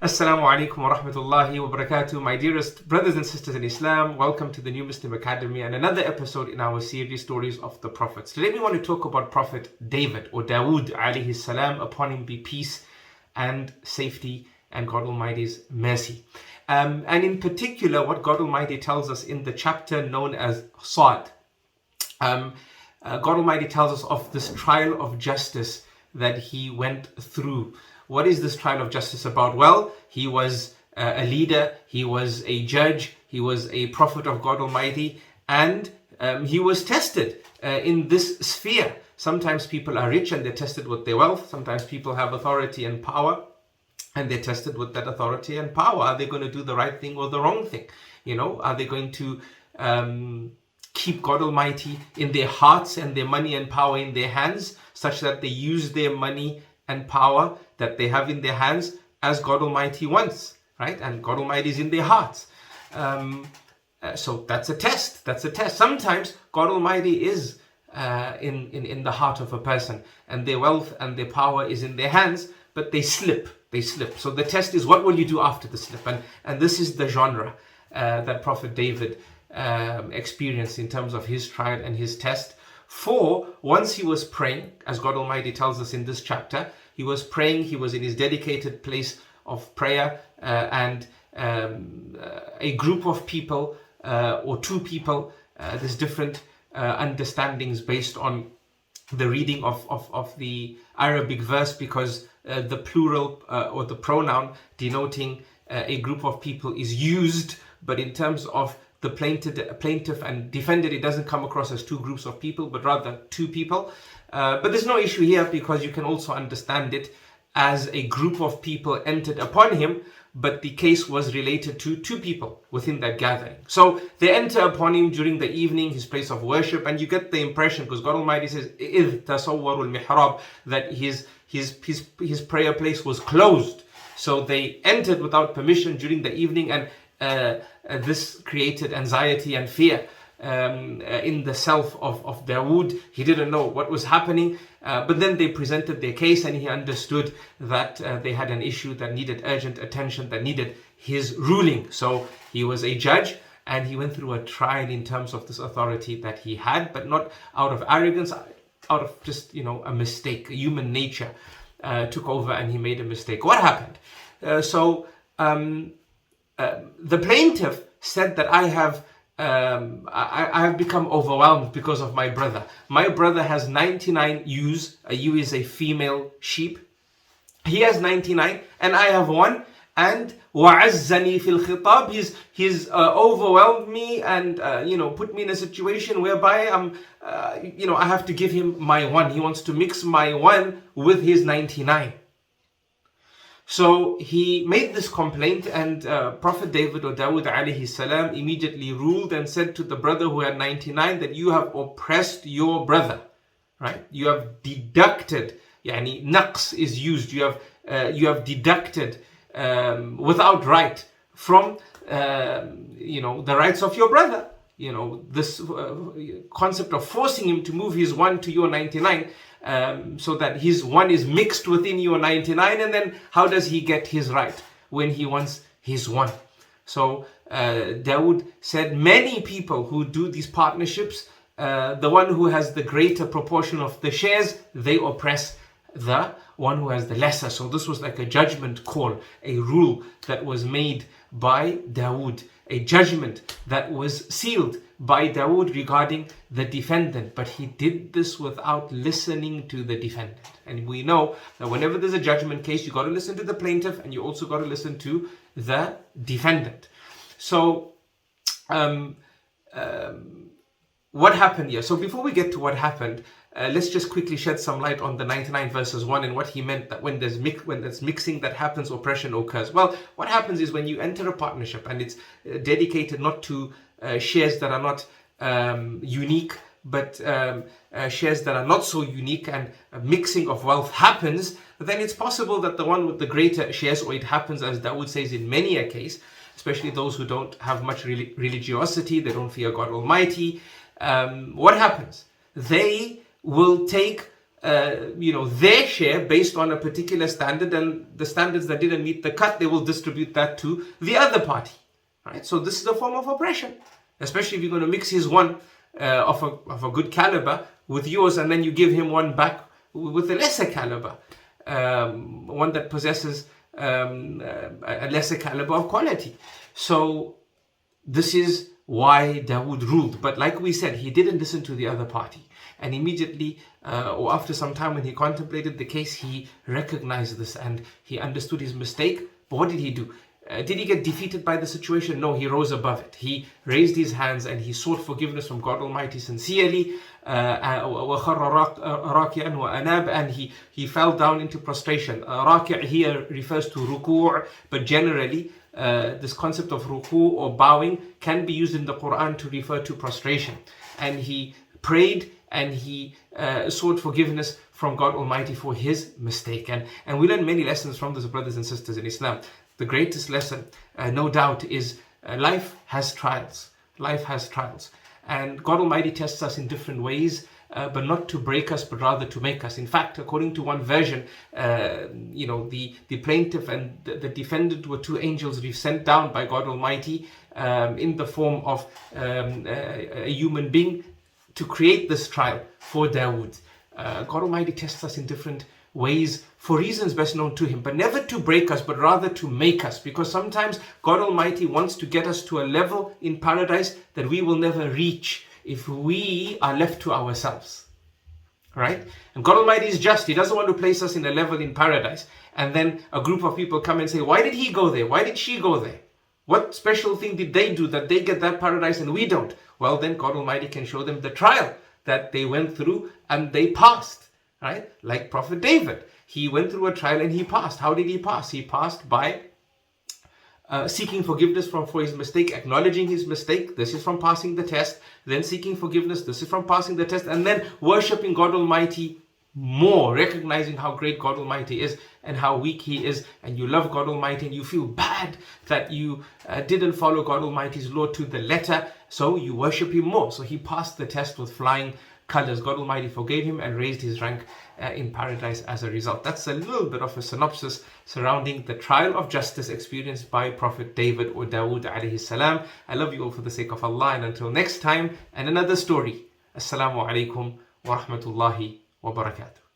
Assalamu alaikum wa rahmatullahi wa barakatuh. My dearest brothers and sisters in Islam, welcome to the New Muslim Academy and another episode in our series Stories of the Prophets. Today we want to talk about Prophet David, or Dawood alayhi salam, upon him be peace and safety and God Almighty's mercy. And in particular, what God Almighty tells us in the chapter known as Sad. God Almighty tells us of this trial of justice that he went through. What is this trial of justice about? Well, he was a leader, he was a judge, he was a prophet of God Almighty, and he was tested in this sphere. Sometimes people are rich and they're tested with their wealth. Sometimes people have authority and power and they're tested with that authority and power. Are they going to do the right thing or the wrong thing? Are they going to keep God Almighty in their hearts and their money and power in their hands, such that they use their money and power that they have in their hands as God Almighty wants, right? And God Almighty is in their hearts. So that's a test. That's a test. Sometimes God Almighty is in the heart of a person, and their wealth and their power is in their hands, but they slip. They slip. So the test is, what will you do after the slip? And this is the genre that Prophet David experienced in terms of his trial and his test. For once he was praying, as God Almighty tells us in this chapter, he was praying, he was in his dedicated place of prayer, and a group of people or two people, there's different understandings based on the reading of the Arabic verse, because the plural or the pronoun denoting a group of people is used, but in terms of the plaintiff and defendant, it doesn't come across as two groups of people, but rather two people. But there's no issue here, because you can also understand it as a group of people entered upon him, but the case was related to two people within that gathering. So they enter upon him during the evening, his place of worship, and you get the impression, because God Almighty says, إِذْ تَصَوَّرُوا الْمِحْرَابِ, that his prayer place was closed. So they entered without permission during the evening, and this created anxiety and fear in the self of Dawood. He didn't know what was happening, but then they presented their case, and he understood that they had an issue that needed urgent attention, that needed his ruling. So he was a judge, and he went through a trial in terms of this authority that he had, but not out of arrogance, out of just a mistake. Human nature took over, and he made a mistake. What happened? The plaintiff said that I have become overwhelmed because of my brother. My brother has 99 ewes. A ewe is a female sheep. He has 99 and I have one. And وَعَزَّنِي فِي الْخِطَابِ, he's overwhelmed me and put me in a situation whereby I have to give him my one. He wants to mix my one with his 99. So he made this complaint, and Prophet David, or Dawood alayhi salam, immediately ruled and said to the brother who had 99 that you have oppressed your brother, right? You have deducted, naqs is used, you have deducted without right from the rights of your brother. This concept of forcing him to move his one to your 99, so that his one is mixed within your 99, and then how does he get his right when he wants his one? So Dawood said, many people who do these partnerships, the one who has the greater proportion of the shares, they oppress the one who has the lesser. So this was like a judgment call, a rule that was made by Dawood, a judgment that was sealed by Dawood regarding the defendant. But he did this without listening to the defendant. And we know that whenever there's a judgment case, you got to listen to the plaintiff, and you also got to listen to the defendant. So what happened here? So before we get to what happened, let's just quickly shed some light on the 99 verses 1 and what he meant that when there's mixing that happens, oppression occurs. Well, what happens is when you enter a partnership and it's dedicated not to shares that are not unique, but shares that are not so unique, and a mixing of wealth happens, then it's possible that the one with the greater shares, or it happens, as Dawood says, in many a case, especially those who don't have much religiosity, they don't fear God Almighty, what happens? They will take their share based on a particular standard, and the standards that didn't meet the cut, they will distribute that to the other party. Right? So this is a form of oppression, especially if you're going to mix his one of a good caliber with yours, and then you give him one back with a lesser caliber, one that possesses a lesser caliber of quality. So this is why Dawood ruled. But like we said, he didn't listen to the other party. And immediately, or after some time when he contemplated the case, he recognized this and he understood his mistake. But what did he do? Did he get defeated by the situation? No, he rose above it. He raised his hands and he sought forgiveness from God Almighty sincerely. And he fell down into prostration. Raki' here refers to ruku', but generally this concept of ruku' or bowing can be used in the Quran to refer to prostration. And he prayed and he sought forgiveness from God Almighty for his mistake. And we learn many lessons from this, brothers and sisters in Islam. The greatest lesson, no doubt, is life has trials. Life has trials. And God Almighty tests us in different ways, but not to break us, but rather to make us. In fact, according to one version, the plaintiff and the defendant were two angels sent down by God Almighty in the form of a human being to create this trial for Dawood. God Almighty tests us in different ways for reasons best known to him, but never to break us, but rather to make us, because sometimes God Almighty wants to get us to a level in paradise that we will never reach if we are left to ourselves. Right? And God Almighty is just. He doesn't want to place us in a level in paradise and then a group of people come and say, why did he go there? Why did she go there? What special thing did they do that they get that paradise and we don't? Well, then God Almighty can show them the trial that they went through and they passed. Right? Like Prophet David. He went through a trial and he passed. How did he pass? He passed by seeking forgiveness for his mistake, acknowledging his mistake. This is from passing the test. Then seeking forgiveness. This is from passing the test. And then worshipping God Almighty more, recognizing how great God Almighty is and how weak he is. And you love God Almighty and you feel bad that you didn't follow God Almighty's law to the letter. So you worship him more. So he passed the test with flying colors. God Almighty forgave him and raised his rank in paradise as a result. That's a little bit of a synopsis surrounding the trial of justice experienced by Prophet David or Dawood alayhi salam. I love you all for the sake of Allah, and until next time and another story. Assalamu alaikum wa rahmatullahi wa barakatuh.